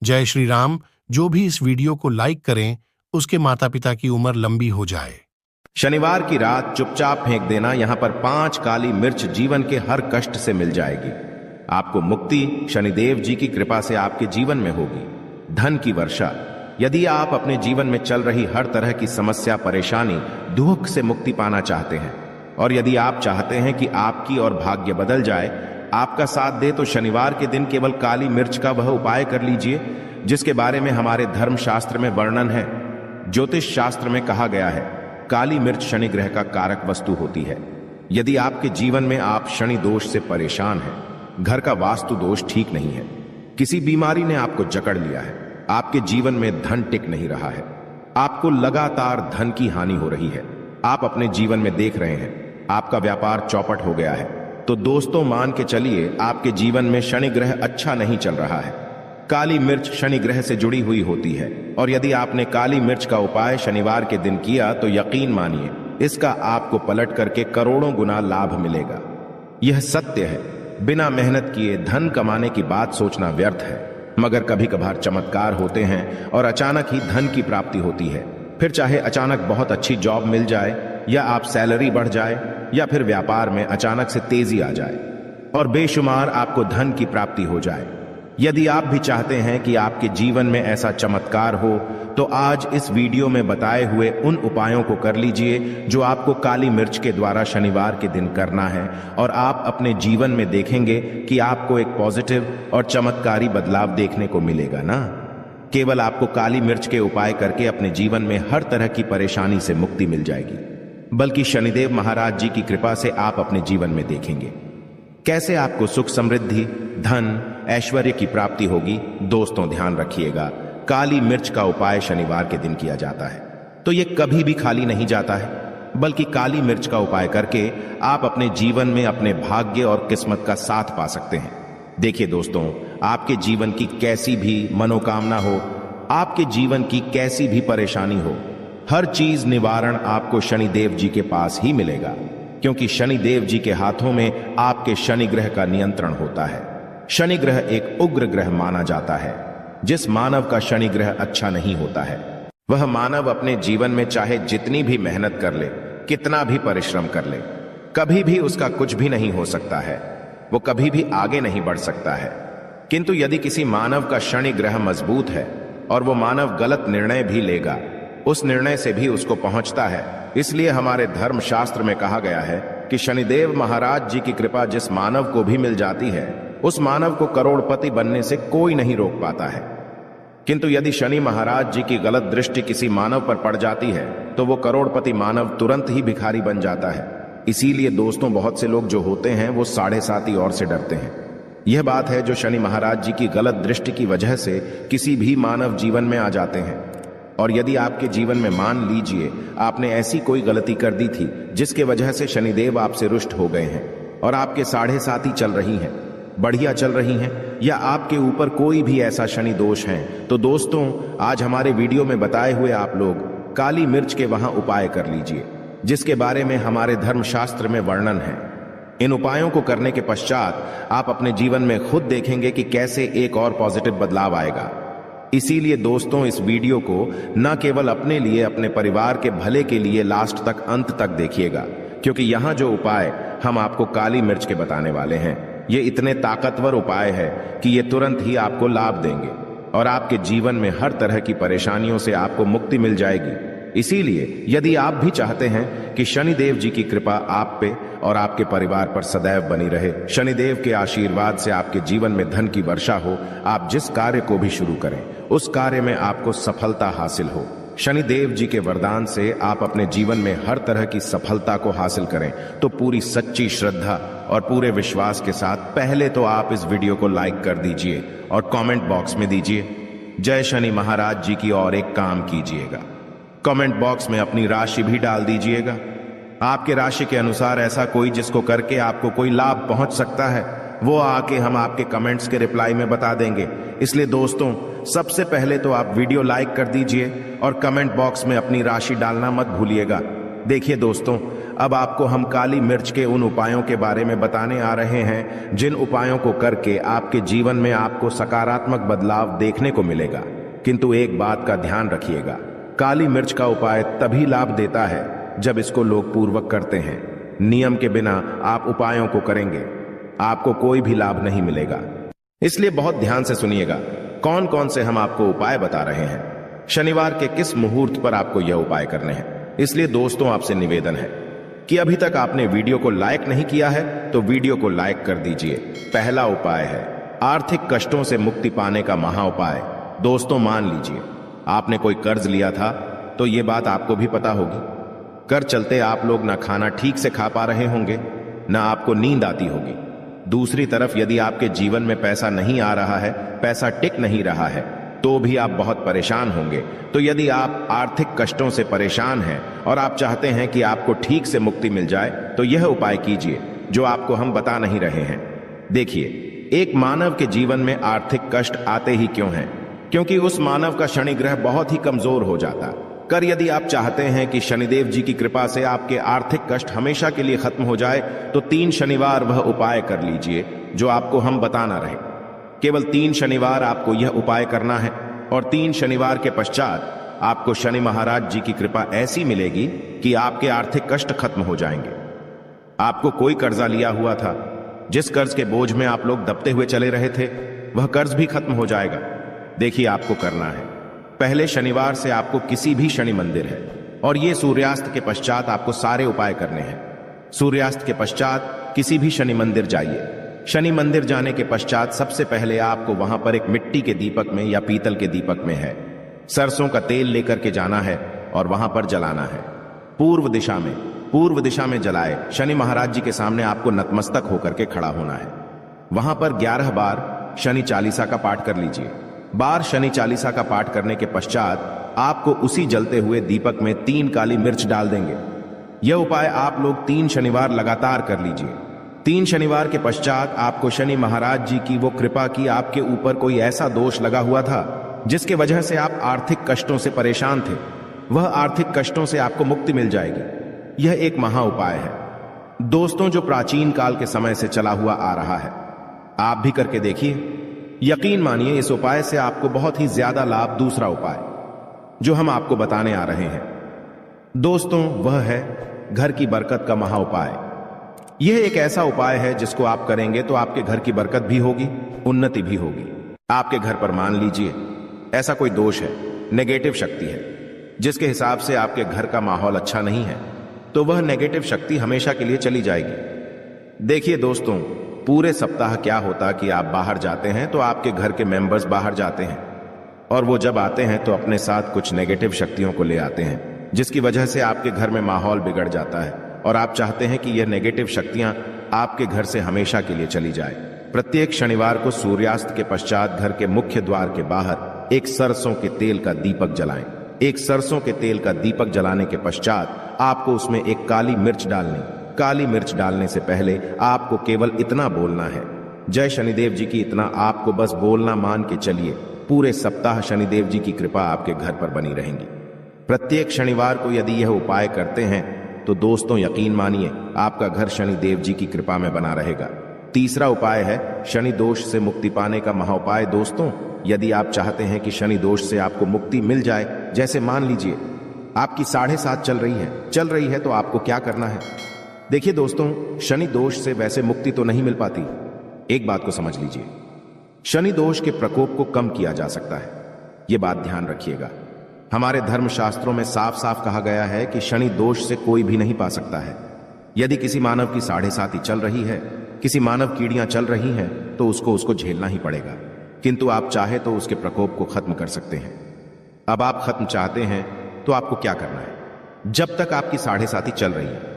जय श्री राम। जो भी इस वीडियो को लाइक करें उसके माता पिता की उम्र लंबी हो जाए। शनिवार की रात चुपचाप फेंक देना। यहां पर 5 काली मिर्च जीवन के हर कष्ट से मिल जाएगी। आपको मुक्ति शनिदेव जी की कृपा से आपके जीवन में होगी। धन की वर्षा। यदि आप अपने जीवन में चल रही हर तरह की समस्या, परेशानी, दुख से मुक्ति पाना चाहते हैं और यदि आप चाहते हैं कि आपकी और भाग्य बदल जाए, आपका साथ दे, तो शनिवार के दिन केवल काली मिर्च का वह उपाय कर लीजिए जिसके बारे में हमारे धर्म शास्त्र में वर्णन है। ज्योतिष शास्त्र में कहा गया है काली मिर्च शनि ग्रह का कारक वस्तु होती है। यदि आपके जीवन में आप शनि दोष से परेशान हैं, घर का वास्तु दोष ठीक नहीं है, किसी बीमारी ने आपको जकड़ लिया है, आपके जीवन में धन टिक नहीं रहा है, आपको लगातार धन की हानि हो रही है, आप अपने जीवन में देख रहे हैं आपका व्यापार चौपट हो गया है, तो दोस्तों मान के चलिए आपके जीवन में शनि ग्रह अच्छा नहीं चल रहा है। काली मिर्च शनि ग्रह से जुड़ी हुई होती है और यदि आपने काली मिर्च का उपाय शनिवार के दिन किया तो यकीन मानिए इसका आपको पलट करके करोड़ों गुना लाभ मिलेगा। यह सत्य है। बिना मेहनत किए धन कमाने की बात सोचना व्यर्थ है, मगर कभी कभार चमत्कार होते हैं और अचानक ही धन की प्राप्ति होती है। फिर चाहे अचानक बहुत अच्छी जॉब मिल जाए या आप सैलरी बढ़ जाए या फिर व्यापार में अचानक से तेजी आ जाए और बेशुमार आपको धन की प्राप्ति हो जाए। यदि आप भी चाहते हैं कि आपके जीवन में ऐसा चमत्कार हो तो आज इस वीडियो में बताए हुए उन उपायों को कर लीजिए जो आपको काली मिर्च के द्वारा शनिवार के दिन करना है और आप अपने जीवन में देखेंगे कि आपको एक पॉजिटिव और चमत्कारी बदलाव देखने को मिलेगा ना। केवल आपको काली मिर्च के उपाय करके अपने जीवन में हर तरह की परेशानी से मुक्ति मिल जाएगी, बल्कि शनिदेव महाराज जी की कृपा से आप अपने जीवन में देखेंगे कैसे आपको सुख, समृद्धि, धन, ऐश्वर्य की प्राप्ति होगी। दोस्तों ध्यान रखिएगा, काली मिर्च का उपाय शनिवार के दिन किया जाता है तो यह कभी भी खाली नहीं जाता है, बल्कि काली मिर्च का उपाय करके आप अपने जीवन में अपने भाग्य और किस्मत का साथ पा सकते हैं। देखिए दोस्तों, आपके जीवन की कैसी भी मनोकामना हो, आपके जीवन की कैसी भी परेशानी हो, हर चीज निवारण आपको शनिदेव जी के पास ही मिलेगा, क्योंकि शनिदेव जी के हाथों में आपके शनि ग्रह का नियंत्रण होता है। शनि ग्रह एक उग्र ग्रह माना जाता है। जिस मानव का शनि ग्रह अच्छा नहीं होता है वह मानव अपने जीवन में चाहे जितनी भी मेहनत कर ले, कितना भी परिश्रम कर ले, कभी भी उसका कुछ भी नहीं हो सकता है, वो कभी भी आगे नहीं बढ़ सकता है। किंतु यदि किसी मानव का शनि ग्रह मजबूत है और वो मानव गलत निर्णय भी लेगा, उस निर्णय से भी उसको पहुंचता है। इसलिए हमारे धर्म शास्त्र में कहा गया है कि शनिदेव महाराज जी की कृपा जिस मानव को भी मिल जाती है उस मानव को करोड़पति बनने से कोई नहीं रोक पाता है। किंतु यदि शनि महाराज जी की गलत दृष्टि किसी मानव पर पड़ जाती है तो वो करोड़पति मानव तुरंत ही भिखारी बन जाता है। इसीलिए दोस्तों, बहुत से लोग जो होते हैं वो 7.5 और से डरते हैं। यह बात है जो शनि महाराज जी की गलत दृष्टि की वजह से किसी भी मानव जीवन में आ जाते हैं। और यदि आपके जीवन में मान लीजिए आपने ऐसी कोई गलती कर दी थी जिसके वजह से शनिदेव आपसे रुष्ट हो गए हैं और आपके 7.5 चल रही हैं, बढ़िया चल रही हैं, या आपके ऊपर कोई भी ऐसा शनि दोष है, तो दोस्तों आज हमारे वीडियो में बताए हुए आप लोग काली मिर्च के वहां उपाय कर लीजिए जिसके बारे में हमारे धर्म शास्त्र में वर्णन है। इन उपायों को करने के पश्चात आप अपने जीवन में खुद देखेंगे कि कैसे एक और पॉजिटिव बदलाव आएगा। इसीलिए दोस्तों इस वीडियो को न केवल अपने लिए, अपने परिवार के भले के लिए लास्ट तक, अंत तक देखिएगा, क्योंकि यहाँ जो उपाय हम आपको काली मिर्च के बताने वाले हैं ये इतने ताकतवर उपाय है कि ये तुरंत ही आपको लाभ देंगे और आपके जीवन में हर तरह की परेशानियों से आपको मुक्ति मिल जाएगी। इसीलिए यदि आप भी चाहते हैं कि शनिदेव जी की कृपा आप पे और आपके परिवार पर सदैव बनी रहे, शनिदेव के आशीर्वाद से आपके जीवन में धन की वर्षा हो, आप जिस कार्य को भी शुरू करें उस कार्य में आपको सफलता हासिल हो, शनिदेव जी के वरदान से आप अपने जीवन में हर तरह की सफलता को हासिल करें, तो पूरी सच्ची श्रद्धा और पूरे विश्वास के साथ पहले तो आप इस वीडियो को लाइक कर दीजिए और कमेंट बॉक्स में दीजिए जय शनि महाराज जी की, और एक काम कीजिएगा, कमेंट बॉक्स में अपनी राशि भी डाल दीजिएगा। आपके राशि के अनुसार ऐसा कोई जिसको करके आपको कोई लाभ पहुंच सकता है वो आके हम आपके कमेंट्स के रिप्लाई में बता देंगे। इसलिए दोस्तों सबसे पहले तो आप वीडियो लाइक कर दीजिए और कमेंट बॉक्स में अपनी राशि डालना मत भूलिएगा। देखिए दोस्तों, अब आपको हम काली मिर्च के उन उपायों के बारे में बताने आ रहे हैं जिन उपायों को करके आपके जीवन में आपको सकारात्मक बदलाव देखने को मिलेगा। किंतु एक बात का ध्यान रखिएगा, काली मिर्च का उपाय तभी लाभ देता है जब इसको लोग पूर्वक करते हैं। नियम के बिना आप उपायों को करेंगे, आपको कोई भी लाभ नहीं मिलेगा। इसलिए बहुत ध्यान से सुनिएगा कौन कौन से हम आपको उपाय बता रहे हैं, शनिवार के किस मुहूर्त पर आपको यह उपाय करने हैं। इसलिए दोस्तों आपसे निवेदन है कि अभी तक आपने वीडियो को लाइक नहीं किया है तो वीडियो को लाइक कर दीजिए। पहला उपाय है आर्थिक कष्टों से मुक्ति पाने का महा उपाय। दोस्तों मान लीजिए आपने कोई कर्ज लिया था तो ये बात आपको भी पता होगी। कर चलते आप लोग ना खाना ठीक से खा पा रहे होंगे, ना आपको नींद आती होगी। दूसरी तरफ यदि आपके जीवन में पैसा नहीं आ रहा है, पैसा टिक नहीं रहा है, तो भी आप बहुत परेशान होंगे। तो यदि आप आर्थिक कष्टों से परेशान हैं और आप चाहते हैं कि आपको ठीक से मुक्ति मिल जाए तो यह उपाय कीजिए जो आपको हम बता नहीं रहे हैं। देखिए, एक मानव के जीवन में आर्थिक कष्ट आते ही क्यों हैं? क्योंकि उस मानव का शनि ग्रह बहुत ही कमजोर हो जाता। कर यदि आप चाहते हैं कि शनिदेव जी की कृपा से आपके आर्थिक कष्ट हमेशा के लिए खत्म हो जाए तो 3 शनिवार वह उपाय कर लीजिए जो आपको हम बताना रहे। केवल 3 शनिवार आपको यह उपाय करना है और 3 शनिवार के पश्चात आपको शनि महाराज जी की कृपा ऐसी मिलेगी कि आपके आर्थिक कष्ट खत्म हो जाएंगे। आपको कोई कर्जा लिया हुआ था, जिस कर्ज के बोझ में आप लोग दबते हुए चले रहे थे, वह कर्ज भी खत्म हो जाएगा। देखिए, आपको करना है पहले शनिवार से आपको किसी भी शनि मंदिर है और ये सूर्यास्त के पश्चात आपको सारे उपाय करने हैं। सूर्यास्त के पश्चात किसी भी शनि मंदिर जाइए। शनि मंदिर जाने के पश्चात सबसे पहले आपको वहां पर एक मिट्टी के दीपक में या पीतल के दीपक में है सरसों का तेल लेकर के जाना है और वहां पर जलाना है पूर्व दिशा में जलाए शनि महाराज जी के सामने आपको नतमस्तक होकर के खड़ा होना है। वहां पर 11 बार शनि चालीसा का पाठ कर लीजिए। बार शनि चालीसा का पाठ करने के पश्चात आपको उसी जलते हुए दीपक में 3 काली मिर्च डाल देंगे। यह उपाय आप लोग 3 शनिवार लगातार कर लीजिए। 3 शनिवार के पश्चात आपको शनि महाराज जी की वो कृपा की आपके ऊपर कोई ऐसा दोष लगा हुआ था जिसके वजह से आप आर्थिक कष्टों से परेशान थे, वह आर्थिक कष्टों से आपको मुक्ति मिल जाएगी। यह एक महा उपाय है दोस्तों, जो प्राचीन काल के समय से चला हुआ आ रहा है। आप भी करके देखिए, यकीन मानिए इस उपाय से आपको बहुत ही ज्यादा लाभ। दूसरा उपाय जो हम आपको बताने आ रहे हैं दोस्तों, वह है घर की बरकत का महा उपाय। यह एक ऐसा उपाय है जिसको आप करेंगे तो आपके घर की बरकत भी होगी, उन्नति भी होगी। आपके घर पर मान लीजिए ऐसा कोई दोष है, नेगेटिव शक्ति है, जिसके हिसाब से आपके घर का माहौल अच्छा नहीं है, तो वह नेगेटिव शक्ति हमेशा के लिए चली जाएगी। देखिए दोस्तों, पूरे सप्ताह क्या होता कि आप बाहर जाते हैं तो आपके घर के मेंबर्स बाहर जाते हैं और वो जब आते हैं तो अपने साथ कुछ नेगेटिव शक्तियों को ले आते हैं, जिसकी वजह से आपके घर में माहौल बिगड़ जाता है और आप चाहते हैं कि यह नेगेटिव शक्तियां आपके घर से हमेशा के लिए चली जाए। प्रत्येक शनिवार को सूर्यास्त के पश्चात घर के मुख्य द्वार के बाहर एक सरसों के तेल का दीपक जलाएं। एक सरसों के तेल का दीपक जलाने के पश्चात आपको उसमें एक काली मिर्च डालनी। काली मिर्च डालने से पहले आपको केवल इतना बोलना है, जय शनिदेव जी की। इतना आपको बस बोलना, मान के चलिए पूरे सप्ताह शनिदेव जी की कृपा आपके घर पर बनी रहेंगी। प्रत्येक शनिवार को यदि यह उपाय करते हैं तो दोस्तों यकीन मानिए आपका घर शनिदेव जी की कृपा में बना रहेगा। तीसरा उपाय है शनि दोष से मुक्ति पाने का महाउपाय। दोस्तों, यदि आप चाहते हैं कि शनि दोष से आपको मुक्ति मिल जाए, जैसे मान लीजिए आपकी 7.5 चल रही है तो आपको क्या करना है? देखिए दोस्तों, शनि दोष से वैसे मुक्ति तो नहीं मिल पाती। एक बात को समझ लीजिए, शनि दोष के प्रकोप को कम किया जा सकता है। यह बात ध्यान रखिएगा। हमारे धर्मशास्त्रों में साफ साफ कहा गया है कि शनि दोष से कोई भी नहीं पा सकता है। यदि किसी मानव की 7.5 चल रही है, किसी मानव कीड़ियां चल रही हैं, तो उसको झेलना ही पड़ेगा। किंतु आप चाहे तो उसके प्रकोप को खत्म कर सकते हैं। अब आप खत्म चाहते हैं तो आपको क्या करना है? जब तक आपकी 7.5 चल रही है,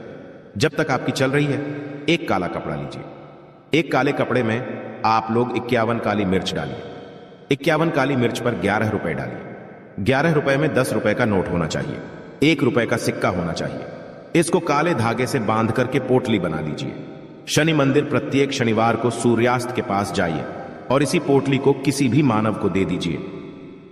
जब तक आपकी चल रही है, एक काला कपड़ा लीजिए। एक काले कपड़े में आप लोग 51 काली मिर्च डालिए। 51 काली मिर्च पर 11 रुपए डालिए। 11 रुपए में 10 रुपए का नोट होना चाहिए, 1 रुपए का सिक्का होना चाहिए। इसको काले धागे से बांध करके पोटली बना लीजिए। शनि मंदिर प्रत्येक शनिवार को सूर्यास्त के पास जाइए और इसी पोटली को किसी भी मानव को दे दीजिए।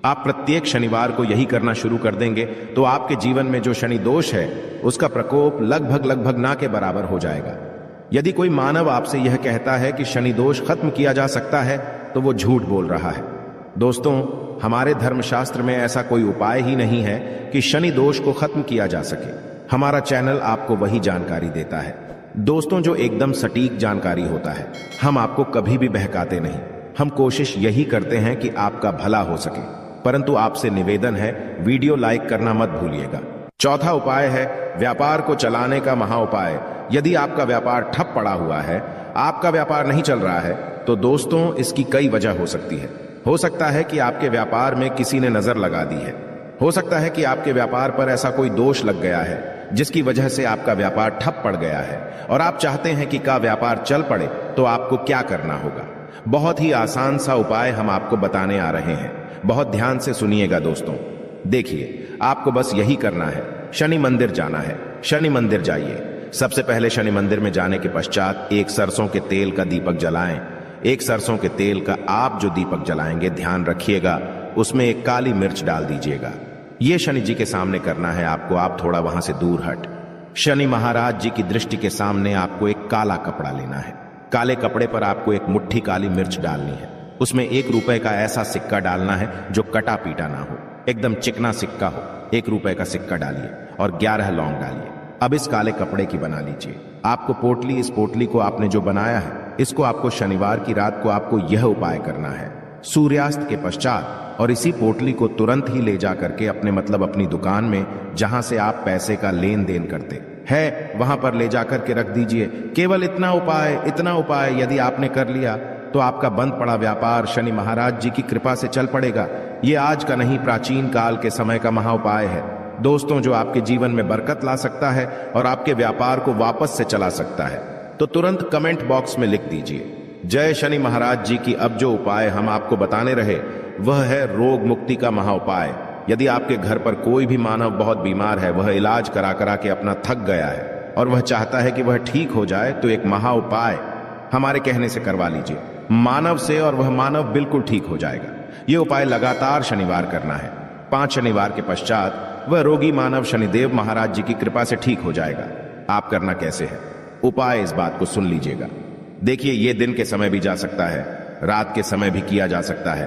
आप प्रत्येक शनिवार को यही करना शुरू कर देंगे तो आपके जीवन में जो शनि दोष है उसका प्रकोप लगभग ना के बराबर हो जाएगा। यदि कोई मानव आपसे यह कहता है कि शनि दोष खत्म किया जा सकता है तो वो झूठ बोल रहा है। दोस्तों, हमारे धर्मशास्त्र में ऐसा कोई उपाय ही नहीं है कि शनि दोष को खत्म किया जा सके। हमारा चैनल आपको वही जानकारी देता है दोस्तों जो एकदम सटीक जानकारी होता है। हम आपको कभी भी बहकाते नहीं। हम कोशिश यही करते हैं कि आपका भला हो सके, परंतु आपसे निवेदन है वीडियो लाइक करना मत भूलिएगा। चौथा उपाय है व्यापार को चलाने का महा उपाय। यदि आपका व्यापार ठप पड़ा हुआ है, आपका व्यापार नहीं चल रहा है, तो दोस्तों इसकी कई वजह हो सकती है। हो सकता है कि आपके व्यापार में किसी ने नजर लगा दी है। हो सकता है कि आपके व्यापार पर ऐसा कोई दोष लग गया है जिसकी वजह से आपका व्यापार ठप पड़ गया है और आप चाहते हैं कि का व्यापार चल पड़े, तो आपको क्या करना होगा। बहुत ही आसान सा उपाय हम आपको बताने आ रहे हैं। बहुत ध्यान से सुनिएगा दोस्तों। देखिए, आपको बस यही करना है, शनि मंदिर जाना है। शनि मंदिर जाइए। सबसे पहले शनि मंदिर में जाने के पश्चात एक सरसों के तेल का दीपक जलाएं। एक सरसों के तेल का आप जो दीपक जलाएंगे, ध्यान रखिएगा उसमें एक काली मिर्च डाल दीजिएगा। ये शनि जी के सामने करना है आपको। आप थोड़ा वहां से दूर हट। शनि महाराज जी की दृष्टि के सामने आपको एक काला कपड़ा लेना है। काले कपड़े पर आपको एक मुट्ठी काली मिर्च डालनी है। उसमें 1 रुपए का ऐसा सिक्का डालना है जो कटा पीटा ना हो, एकदम चिकना सिक्का हो। 1 रुपए का सिक्का डालिए और 11 लौंग डालिए। अब इस काले कपड़े की बना लीजिए आपको पोटली। इस पोटली को आपने जो बनाया है, इसको आपको शनिवार की रात को आपको यह उपाय करना है सूर्यास्त के पश्चात, और इसी पोटली को तुरंत ही ले जा करके अपनी दुकान में जहां से आप पैसे का लेन देन करते हैं वहां पर ले जाकर के रख दीजिए। केवल इतना उपाय यदि आपने कर लिया तो आपका बंद पड़ा व्यापार शनि महाराज जी की कृपा से चल पड़ेगा। ये आज का नहीं, प्राचीन काल के समय का महा उपाय है दोस्तों, जो आपके जीवन में बरकत ला सकता है और आपके व्यापार को वापस से चला सकता है। तो तुरंत कमेंट बॉक्स में लिख दीजिए जय शनि महाराज जी की। अब जो उपाय हम आपको बताने रहे वह है रोग मुक्ति का महा उपाय। यदि आपके घर पर कोई भी मानव बहुत बीमार है, वह इलाज करा करा के अपना थक गया है और वह चाहता है कि वह ठीक हो जाए, तो एक महा उपाय हमारे कहने से करवा लीजिए मानव से, और वह मानव बिल्कुल ठीक हो जाएगा। यह उपाय लगातार शनिवार करना है। 5 शनिवार के पश्चात वह रोगी मानव शनिदेव महाराज जी की कृपा से ठीक हो जाएगा। आप करना कैसे है, उपाय इस बात को सुन लीजिएगा। देखिए, यह दिन के समय भी जा सकता है, रात के समय भी किया जा सकता है।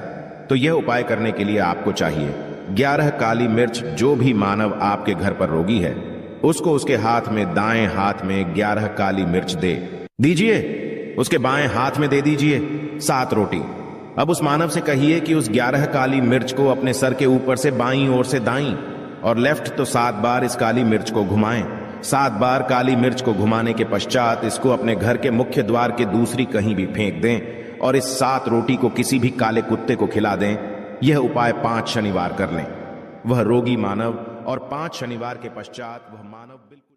तो यह उपाय करने के लिए आपको चाहिए 11 काली मिर्च। जो भी मानव आपके घर पर रोगी है, उसको उसके हाथ में, दाएं हाथ में 11 काली मिर्च दे दीजिए। उसके बाएं हाथ में दे दीजिए 7 रोटी। अब उस मानव से कहिए कि उस 11 काली मिर्च को अपने सर के ऊपर से बाईं ओर से दाईं और लेफ्ट तो 7 बार इस काली मिर्च को घुमाएं। 7 बार काली मिर्च को घुमाने के पश्चात इसको अपने घर के मुख्य द्वार के दूसरी कहीं भी फेंक दें और इस 7 रोटी को किसी भी काले कुत्ते को खिला दें। यह उपाय 5 शनिवार कर लें। वह रोगी मानव और 5 शनिवार के पश्चात वह मानव बिल्कुल